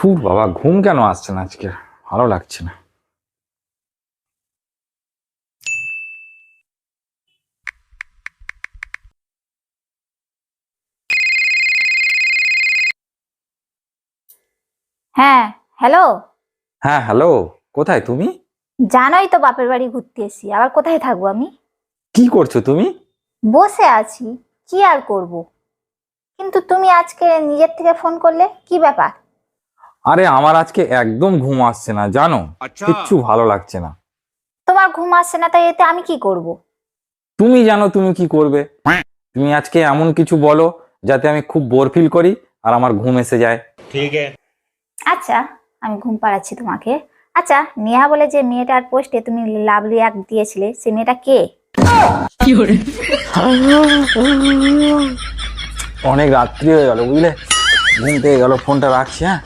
ধুর বাবা, ঘুম কেন আসছে না আজকে? ভালো লাগছে না। হ্যাঁ, হ্যালো। হ্যাঁ হ্যালো, কোথায় তুমি? জানোই তো বাপের বাড়ি ঘুরতে এসেছি, আবার কোথায় থাকবো আমি? কি করছো তুমি? বসে আছি, কি আর করব। কিন্তু তুমি আজকে নিজের থেকে ফোন করলে, কি ব্যাপার? আরে আমার আজকে একদম ঘুম আসছে না জানো, কিচ্ছু ভালো লাগছে না। তোমার ঘুম আসছে না, তাই এতে আমি কি করব? তুমি জানো তুমি কি করবে। তুমি আজকে এমন কিছু বলো যাতে আমি খুব বোর ফিল করি আর আমার ঘুম এসে যায়। আচ্ছা, আমি ঘুম পাড়াচ্ছি তোমাকে। আচ্ছা, নেহা বলে যে মেয়েটার পোস্টে তুমি লাভ রিয়াক্ট দিয়েছিলে, সে মেয়েটা কে? অনেক রাত্রি হয়ে গেল বুঝলে, ঘুম পেয়ে গেল, ফোনটা রাখছি। হ্যাঁ